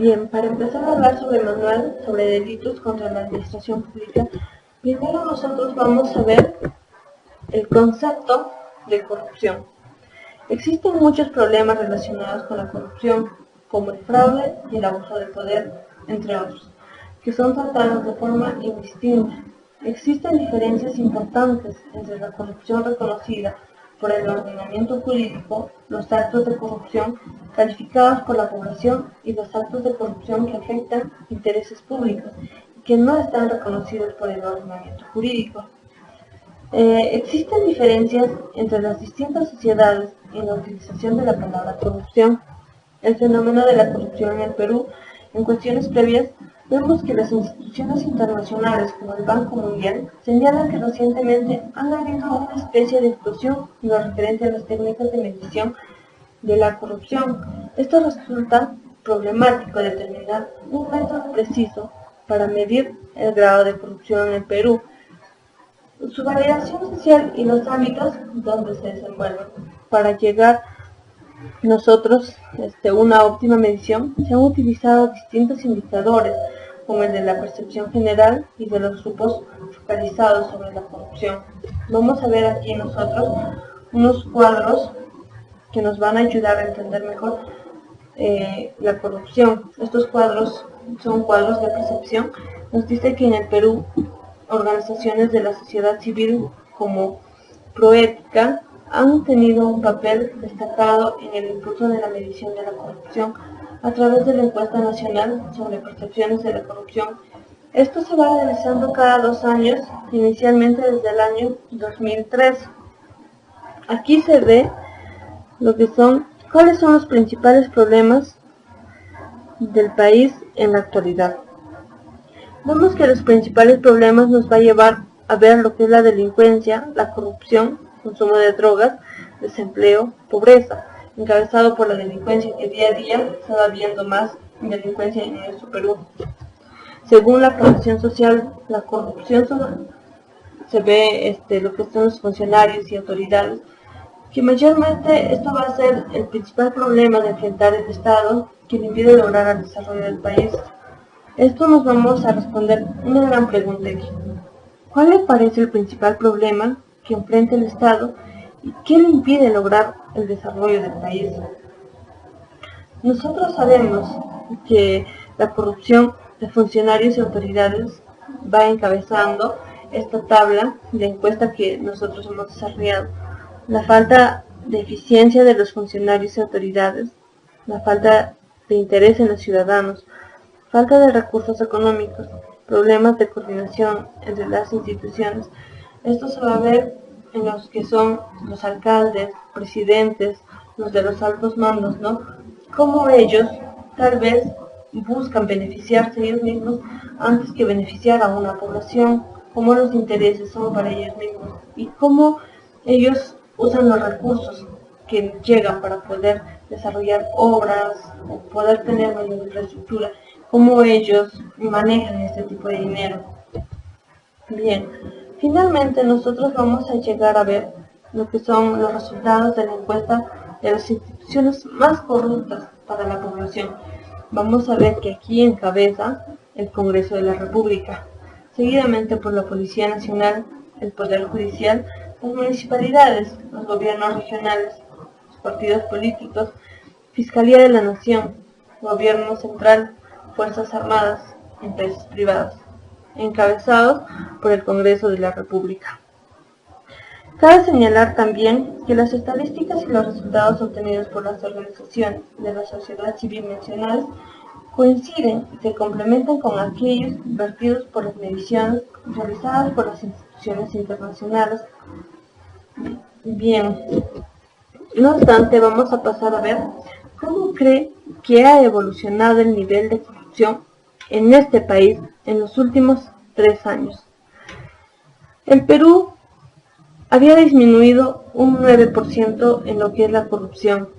Bien, para empezar a hablar sobre el manual sobre delitos contra la administración pública, primero nosotros vamos a ver el concepto de corrupción. Existen muchos problemas relacionados con la corrupción, como el fraude y el abuso de poder, entre otros, que son tratados de forma indistinta. Existen diferencias importantes entre la corrupción reconocida por el ordenamiento jurídico, los actos de corrupción calificados por la población y los actos de corrupción que afectan intereses públicos y que no están reconocidos por el ordenamiento jurídico. Existen diferencias entre las distintas sociedades en la utilización de la palabra corrupción. El fenómeno de la corrupción en el Perú, en cuestiones previas, vemos que las instituciones internacionales como el Banco Mundial señalan que recientemente han habido una especie de explosión en lo referente a las técnicas de medición de la corrupción. Esto resulta problemático determinar un método preciso para medir el grado de corrupción en el Perú, su variación social y los ámbitos donde se desenvuelven. Para llegar nosotros una óptima medición, se han utilizado distintos indicadores, como el de la percepción general y de los grupos focalizados sobre la corrupción. Vamos a ver aquí nosotros unos cuadros que nos van a ayudar a entender mejor la corrupción. Estos cuadros son cuadros de percepción. Nos dice que en el Perú, organizaciones de la sociedad civil como Proética han tenido un papel destacado en el impulso de la medición de la corrupción a través de la encuesta nacional sobre percepciones de la corrupción. Esto se va realizando cada 2 años, inicialmente desde el año 2003. Aquí se ve cuáles son los principales problemas del país en la actualidad. Vemos que los principales problemas nos va a llevar a ver lo que es la delincuencia, la corrupción, consumo de drogas, desempleo, pobreza, encabezado por la delincuencia, que día a día se va viendo más delincuencia en nuestro Perú. Según la Fundación Social, la corrupción se ve lo que son los funcionarios y autoridades, que mayormente esto va a ser el principal problema de enfrentar el Estado, que le impide lograr el desarrollo del país. Esto nos vamos a responder una gran pregunta aquí. ¿Cuál le parece el principal problema que enfrenta el Estado y qué le impide lograr el desarrollo del país? Nosotros sabemos que la corrupción de funcionarios y autoridades va encabezando esta tabla de encuesta que nosotros hemos desarrollado. La falta de eficiencia de los funcionarios y autoridades, la falta de interés en los ciudadanos, falta de recursos económicos, problemas de coordinación entre las instituciones. Esto se va a ver en los que son los alcaldes, presidentes, los de los altos mandos, ¿no? Cómo ellos tal vez buscan beneficiarse ellos mismos antes que beneficiar a una población, cómo los intereses son para ellos mismos y cómo ellos usan los recursos que llegan para poder desarrollar obras o poder tener mayor infraestructura, cómo ellos manejan este tipo de dinero. Bien, finalmente nosotros vamos a llegar a ver lo que son los resultados de la encuesta de las instituciones más corruptas para la población. Vamos a ver que aquí encabeza el Congreso de la República, seguidamente por la Policía Nacional, el Poder Judicial, las municipalidades, los gobiernos regionales, los partidos políticos, Fiscalía de la Nación, Gobierno Central, Fuerzas Armadas, empresas privadas, encabezados por el Congreso de la República. Cabe señalar también que las estadísticas y los resultados obtenidos por las organizaciones de la sociedad civil mencionadas coinciden y se complementan con aquellos vertidos por las mediciones realizadas por las instituciones internacionales. Bien, no obstante, vamos a pasar a ver cómo cree que ha evolucionado el nivel de corrupción en este país en los últimos 3 años. El Perú había disminuido un 9% en lo que es la corrupción.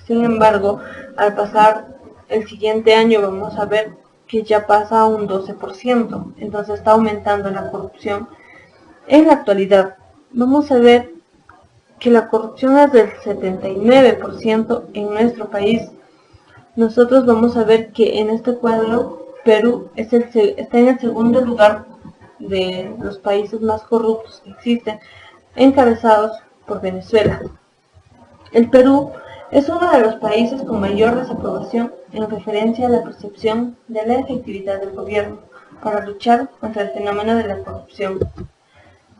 Sin embargo, al pasar el siguiente año vamos a ver que ya pasa a un 12%, entonces está aumentando la corrupción. En la actualidad, vamos a ver que la corrupción es del 79% en nuestro país. nosotros vamos a ver que en este cuadro Perú está en el segundo lugar de los países más corruptos que existen, encabezados por Venezuela. El Perú es uno de los países con mayor desaprobación en referencia a la percepción de la efectividad del gobierno para luchar contra el fenómeno de la corrupción.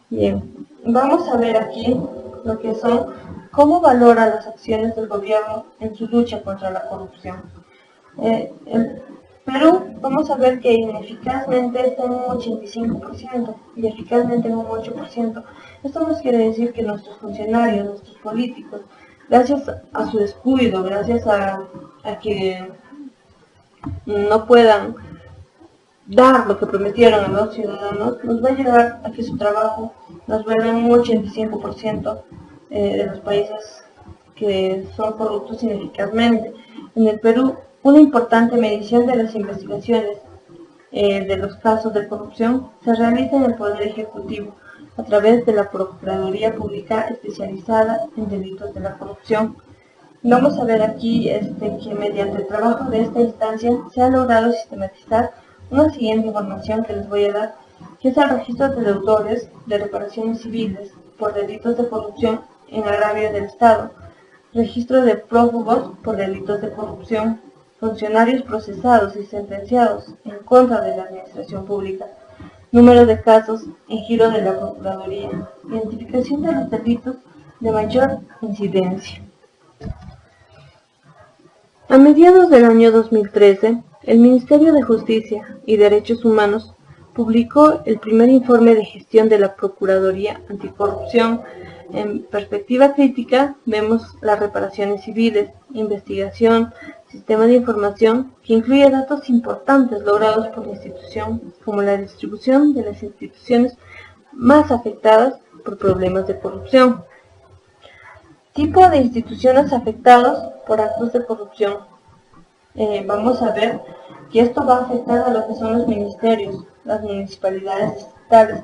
Bien, vamos a ver aquí lo que son, cómo valora las acciones del gobierno en su lucha contra la corrupción. El Perú, vamos a ver que ineficazmente está en un 85% y eficazmente en un 8%. Esto nos quiere decir que nuestros funcionarios, nuestros políticos, gracias a su descuido, gracias a que no puedan dar lo que prometieron a los ciudadanos, nos va a llevar a que su trabajo nos vuelva en un 85% de los países que son corruptos ineficazmente. En el Perú, una importante medición de las investigaciones de los casos de corrupción se realiza en el Poder Ejecutivo a través de la Procuraduría Pública especializada en delitos de la corrupción. Vamos a ver aquí que mediante el trabajo de esta instancia se ha logrado sistematizar una siguiente información que les voy a dar, que es el registro de deudores de reparaciones civiles por delitos de corrupción en agravio del Estado, registro de prófugos por delitos de corrupción, funcionarios procesados y sentenciados en contra de la administración pública, número de casos en giro de la Procuraduría, identificación de los delitos de mayor incidencia. A mediados del año 2013, el Ministerio de Justicia y Derechos Humanos publicó el primer informe de gestión de la Procuraduría Anticorrupción. En perspectiva crítica, vemos las reparaciones civiles, investigación, sistema de información, que incluye datos importantes logrados por la institución, como la distribución de las instituciones más afectadas por problemas de corrupción. Tipo de instituciones afectadas por actos de corrupción. Vamos a ver que esto va a afectar a lo que son los ministerios, las municipalidades estatales,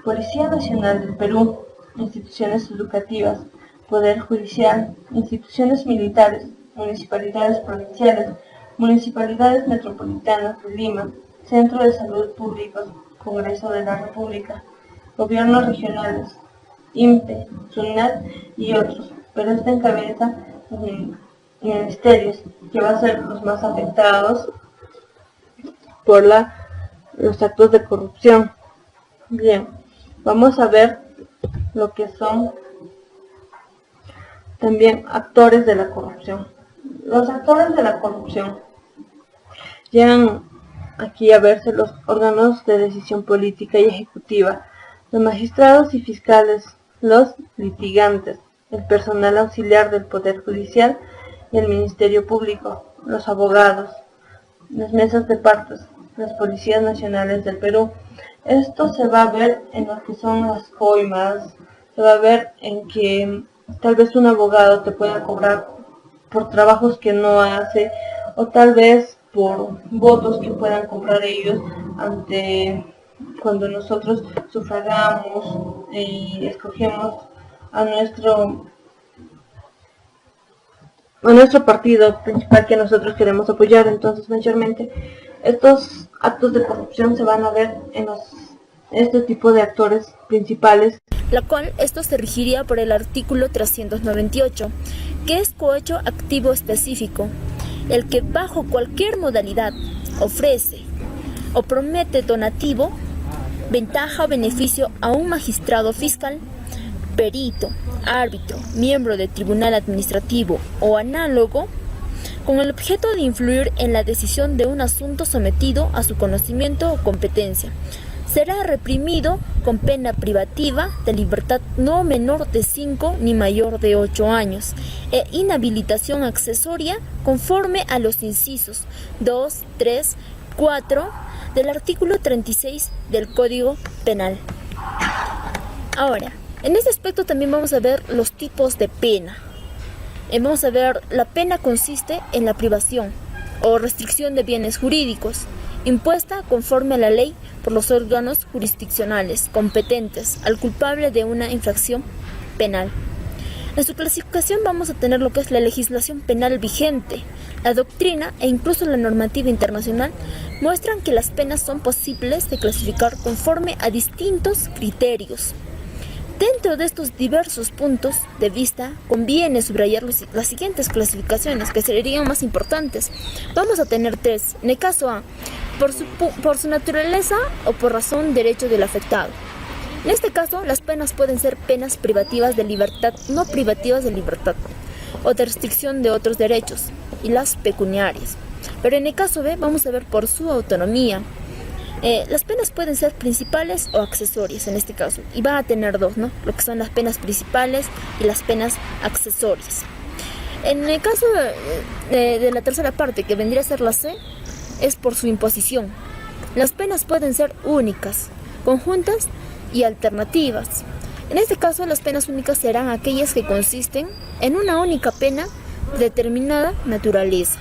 Policía Nacional del Perú, instituciones educativas, Poder Judicial, instituciones militares, municipalidades provinciales, municipalidades metropolitanas de Lima, Centro de Salud Público, Congreso de la República, gobiernos regionales, INPE, SUNAT y otros, pero esta encabeza ministerios que van a ser los más afectados por los actos de corrupción. Bien, vamos a ver lo que son también actores de la corrupción. Los actores de la corrupción llegan aquí a verse los órganos de decisión política y ejecutiva, los magistrados y fiscales, los litigantes, el personal auxiliar del Poder Judicial y el Ministerio Público, los abogados, las mesas de partes, las policías nacionales del Perú. Esto se va a ver en lo que son las coimas, se va a ver en que tal vez un abogado te pueda cobrar por trabajos que no hace, o tal vez por votos que puedan comprar ellos cuando nosotros sufragamos y escogemos a nuestro partido principal que nosotros queremos apoyar. Entonces, mayormente estos actos de corrupción se van a ver en este tipo de actores principales, la cual esto se regiría por el artículo 398, que es cohecho activo específico, el que bajo cualquier modalidad ofrece o promete donativo, ventaja o beneficio a un magistrado fiscal, perito, árbitro, miembro de tribunal administrativo o análogo, con el objeto de influir en la decisión de un asunto sometido a su conocimiento o competencia, será reprimido con pena privativa de libertad no menor de 5 ni mayor de 8 años e inhabilitación accesoria conforme a los incisos 2, 3, 4 del artículo 36 del Código Penal. Ahora, en este aspecto también vamos a ver los tipos de pena. Vamos a ver, la pena consiste en la privación o restricción de bienes jurídicos, impuesta conforme a la ley por los órganos jurisdiccionales competentes al culpable de una infracción penal. En su clasificación vamos a tener lo que es la legislación penal vigente, La doctrina e incluso la normativa internacional muestran que las penas son posibles de clasificar conforme a distintos criterios. Dentro de estos diversos puntos de vista, conviene subrayar las siguientes clasificaciones que serían más importantes. Vamos a tener tres. En el caso A, por su naturaleza o por razón derecho del afectado. En este caso, las penas pueden ser penas privativas de libertad, no privativas de libertad, o de restricción de otros derechos, y las pecuniarias. Pero en el caso B, vamos a ver por su autonomía. Las penas pueden ser principales o accesorias en este caso, y van a tener dos, ¿no? Lo que son las penas principales y las penas accesorias. En el caso de la tercera parte, que vendría a ser la C, es por su imposición. Las penas pueden ser únicas, conjuntas y alternativas. En este caso, las penas únicas serán aquellas que consisten en una única pena de determinada naturaleza.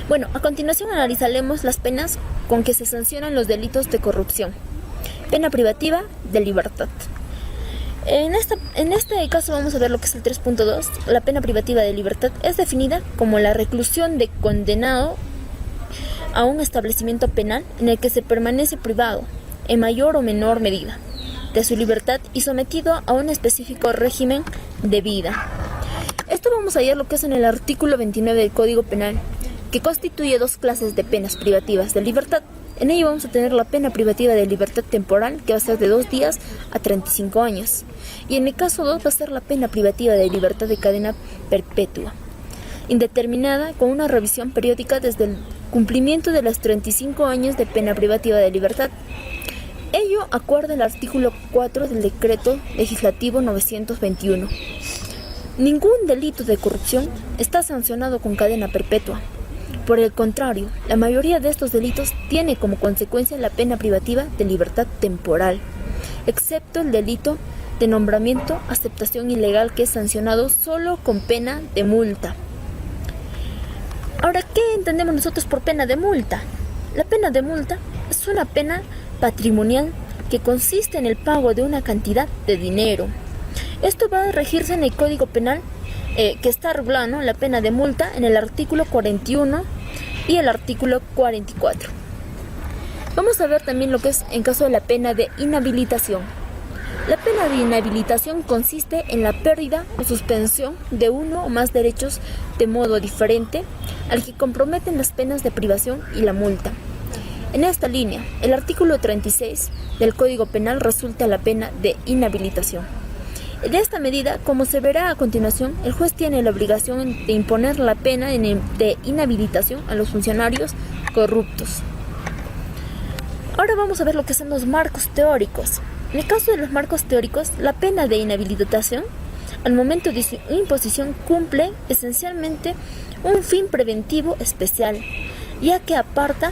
Bueno, a continuación analizaremos las penas con que se sancionan los delitos de corrupción. Pena privativa de libertad. En este caso vamos a ver lo que es el 3.2. La pena privativa de libertad es definida como la reclusión de condenado a un establecimiento penal en el que se permanece privado, en mayor o menor medida, de su libertad y sometido a un específico régimen de vida. Esto vamos a hallar lo que es en el artículo 29 del Código Penal, que constituye dos clases de penas privativas de libertad. En ello vamos a tener la pena privativa de libertad temporal, que va a ser de 2 días a 35 años. Y en el caso 2 va a ser la pena privativa de libertad de cadena perpetua, indeterminada, con una revisión periódica desde el cumplimiento de los 35 años de pena privativa de libertad. Ello acuerda el artículo 4 del Decreto Legislativo 921. Ningún delito de corrupción está sancionado con cadena perpetua. Por el contrario, la mayoría de estos delitos tiene como consecuencia la pena privativa de libertad temporal, excepto el delito de nombramiento, aceptación ilegal, que es sancionado solo con pena de multa. Ahora, ¿qué entendemos nosotros por pena de multa? La pena de multa es una pena patrimonial que consiste en el pago de una cantidad de dinero. Esto va a regirse en el Código Penal, que está regulado, ¿no?, la pena de multa en el artículo 41 y el artículo 44. Vamos a ver también lo que es en caso de la pena de inhabilitación. La pena de inhabilitación consiste en la pérdida o suspensión de uno o más derechos de modo diferente al que comprometen las penas de privación y la multa. En esta línea, el artículo 36 del Código Penal resulta la pena de inhabilitación. De esta medida, como se verá a continuación, el juez tiene la obligación de imponer la pena de inhabilitación a los funcionarios corruptos. Ahora vamos a ver lo que son los marcos teóricos. En el caso de los marcos teóricos, la pena de inhabilitación, al momento de su imposición, cumple esencialmente un fin preventivo especial, ya que aparta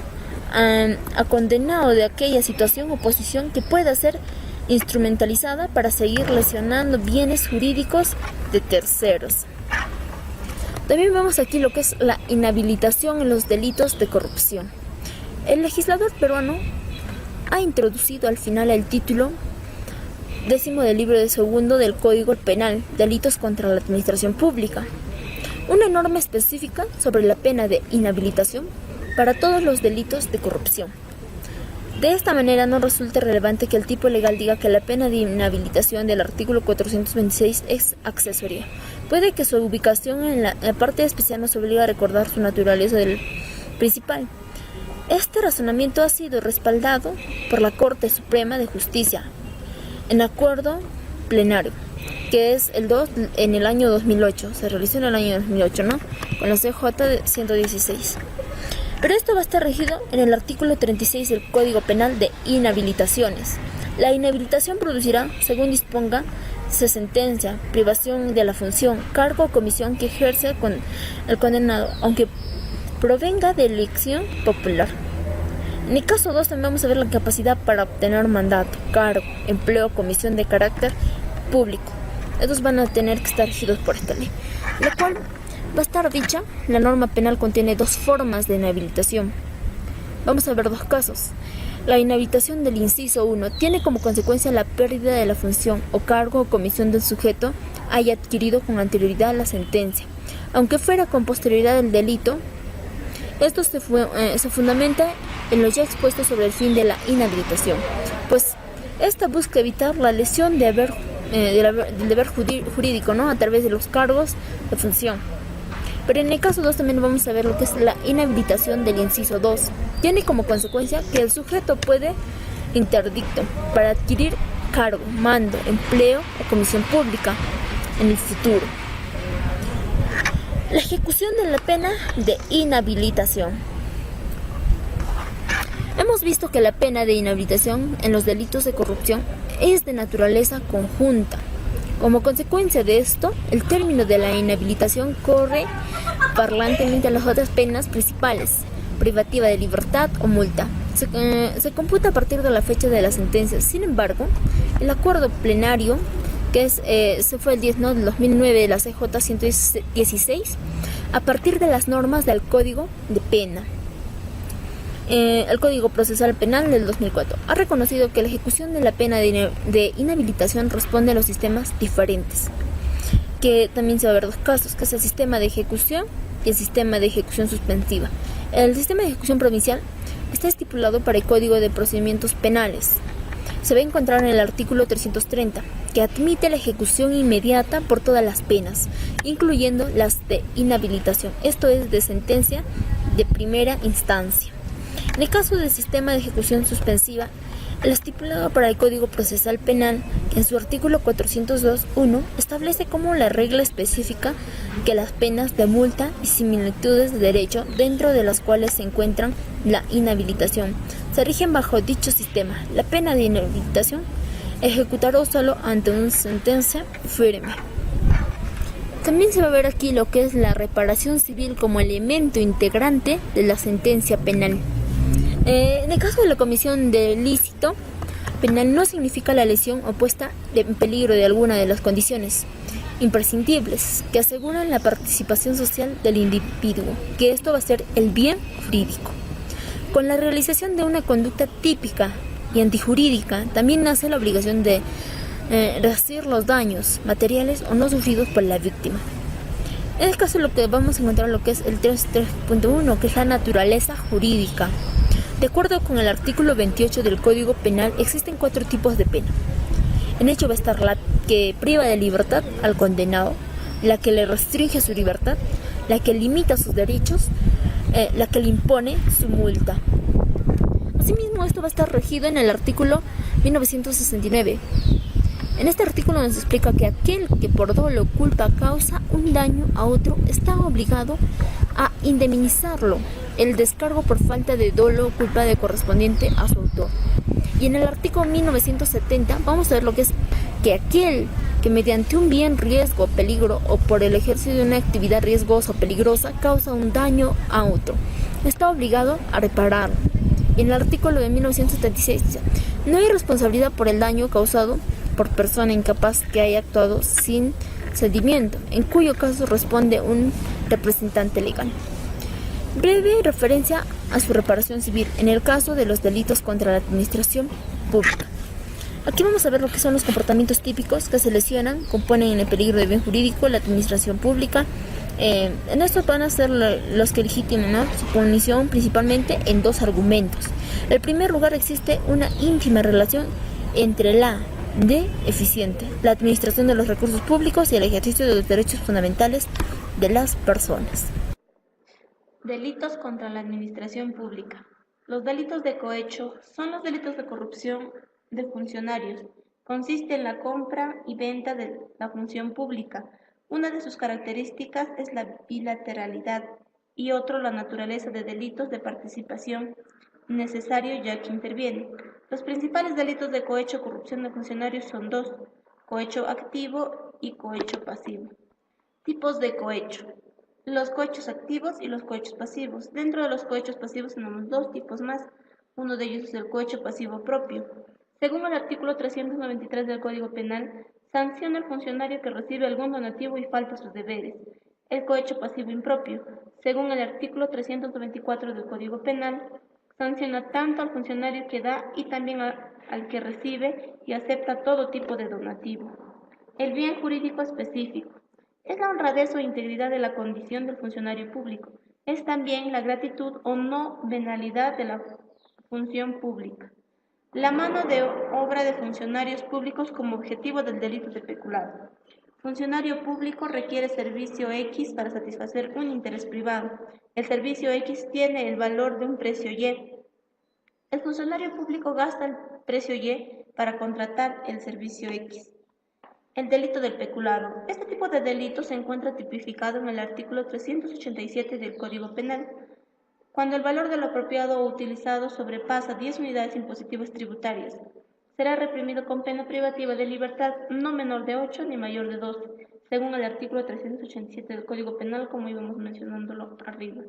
a condenado de aquella situación o posición que pueda ser instrumentalizada para seguir lesionando bienes jurídicos de terceros. También vemos aquí lo que es la inhabilitación en los delitos de corrupción. El legislador peruano ha introducido al final el título 10 del libro de segundo del Código Penal, Delitos contra la Administración Pública, una norma específica sobre la pena de inhabilitación para todos los delitos de corrupción. De esta manera no resulta relevante que el tipo legal diga que la pena de inhabilitación del artículo 426 es accesoria. Puede que su ubicación en la parte especial nos obligue a recordar su naturaleza del principal. Este razonamiento ha sido respaldado por la Corte Suprema de Justicia en acuerdo plenario, que es el 2 en el año 2008, se realizó en el año 2008, ¿no?, con la CJ de 116. Pero esto va a estar regido en el artículo 36 del Código Penal de inhabilitaciones. La inhabilitación producirá, según disponga su sentencia, privación de la función, cargo o comisión que ejerce con el condenado, aunque provenga de elección popular. En el caso 2 también vamos a ver la capacidad para obtener mandato, cargo, empleo, comisión de carácter público. Estos van a tener que estar regidos por esta ley, lo cual va a estar dicha. La norma penal contiene 2 formas de inhabilitación. Vamos a ver 2 casos. La inhabilitación del inciso 1 tiene como consecuencia la pérdida de la función o cargo o comisión del sujeto haya adquirido con anterioridad a la sentencia, Aunque fuera con posterioridad del delito, esto se fundamenta en lo ya expuesto sobre el fin de la inhabilitación, pues esta busca evitar la lesión del deber jurídico, ¿no?, a través de los cargos de función. Pero en el caso 2 también vamos a ver lo que es la inhabilitación del inciso 2. Tiene como consecuencia que el sujeto puede interdicto para adquirir cargo, mando, empleo o comisión pública en el futuro. La ejecución de la pena de inhabilitación. Hemos visto que la pena de inhabilitación en los delitos de corrupción es de naturaleza conjunta. Como consecuencia de esto, el término de la inhabilitación corre parlantemente a las otras penas principales, privativa de libertad o multa. Se computa a partir de la fecha de la sentencia. Sin embargo, el acuerdo plenario, que se fue el 10 del 2009 de la CJ 116, a partir de las normas del Código de Pena, el Código Procesal Penal del 2004, ha reconocido que la ejecución de la pena de inhabilitación responde a los sistemas diferentes, que también se va a ver dos casos, que es el sistema de ejecución y el sistema de ejecución suspensiva. El sistema de ejecución provincial está estipulado para el Código de Procedimientos Penales. Se va a encontrar en el artículo 330, que admite la ejecución inmediata por todas las penas, incluyendo las de inhabilitación, esto es de sentencia de primera instancia. En el caso del sistema de ejecución suspensiva, el estipulado para el Código Procesal Penal, en su artículo 402.1, establece como la regla específica que las penas de multa y similitudes de derecho, dentro de las cuales se encuentran la inhabilitación, se rigen bajo dicho sistema. La pena de inhabilitación ejecutará solo ante una sentencia firme. También se va a ver aquí lo que es la reparación civil como elemento integrante de la sentencia penal. En el caso de la comisión de ilícito penal no significa la lesión o puesta en peligro de alguna de las condiciones imprescindibles que aseguran la participación social del individuo, que esto va a ser el bien jurídico. Con la realización de una conducta típica y antijurídica también nace la obligación de resarcir los daños materiales o no sufridos por la víctima. En el caso lo que vamos a encontrar lo que es el 3.1, que es la naturaleza jurídica. De acuerdo con el artículo 28 del Código Penal, existen 4 tipos de pena. En hecho va a estar la que priva de libertad al condenado, la que le restringe su libertad, la que limita sus derechos, la que le impone su multa. Asimismo, esto va a estar regido en el artículo 1969. En este artículo nos explica que aquel que por dolo o culpa causa un daño a otro está obligado a indemnizarlo, el descargo por falta de dolo o culpa de correspondiente a su autor. Y en el artículo 1970 vamos a ver lo que es que aquel que mediante un bien, riesgo, peligro o por el ejercicio de una actividad riesgosa o peligrosa causa un daño a otro, está obligado a repararlo. Y en el artículo de 1976 dice, no hay responsabilidad por el daño causado por persona incapaz que haya actuado sin cedimiento, en cuyo caso responde un representante legal. Breve referencia a su reparación civil en el caso de los delitos contra la administración pública. Aquí vamos a ver lo que son los comportamientos típicos que se lesionan, componen el peligro de bien jurídico, la administración pública. En esto van a ser los que legitiman, ¿no?, su punición principalmente en 2 argumentos. En primer lugar, existe una ínfima relación entre la de eficiente, la administración de los recursos públicos y el ejercicio de los derechos fundamentales de las personas. Delitos contra la administración pública. Los delitos de cohecho son los delitos de corrupción de funcionarios. Consiste en la compra y venta de la función pública. Una de sus características es la bilateralidad y otro la naturaleza de delitos de participación necesario ya que interviene. Los principales delitos de cohecho o corrupción de funcionarios son 2, cohecho activo y cohecho pasivo. Tipos de cohecho. Los cohechos activos y los cohechos pasivos. Dentro de los cohechos pasivos tenemos 2 tipos más. Uno de ellos es el cohecho pasivo propio. Según el artículo 393 del Código Penal, sanciona al funcionario que recibe algún donativo y falta a sus deberes. El cohecho pasivo impropio. Según el artículo 394 del Código Penal, sanciona tanto al funcionario que da y también al que recibe y acepta todo tipo de donativo. El bien jurídico específico. Es la honradez o integridad de la condición del funcionario público. Es también la gratitud o no venalidad de la función pública. La mano de obra de funcionarios públicos como objetivo del delito de peculado. Funcionario público requiere servicio X para satisfacer un interés privado. El servicio X tiene el valor de un precio Y. El funcionario público gasta el precio Y para contratar el servicio X. El delito del peculado. Este tipo de delito se encuentra tipificado en el artículo 387 del Código Penal. Cuando el valor de lo apropiado o utilizado sobrepasa 10 unidades impositivas tributarias, será reprimido con pena privativa de libertad no menor de 8 ni mayor de 12, según el artículo 387 del Código Penal, como íbamos mencionándolo arriba.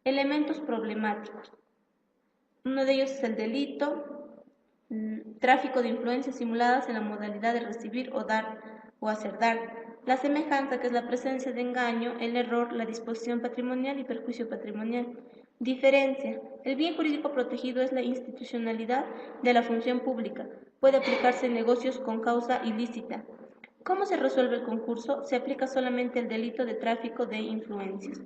Elementos problemáticos. Uno de ellos es el delito, tráfico de influencias simuladas en la modalidad de recibir o dar o hacer dar. La semejanza, que es la presencia de engaño, el error, la disposición patrimonial y perjuicio patrimonial. Diferencia. El bien jurídico protegido es la institucionalidad de la función pública. Puede aplicarse en negocios con causa ilícita. ¿Cómo se resuelve el concurso? Se aplica solamente el delito de tráfico de influencias.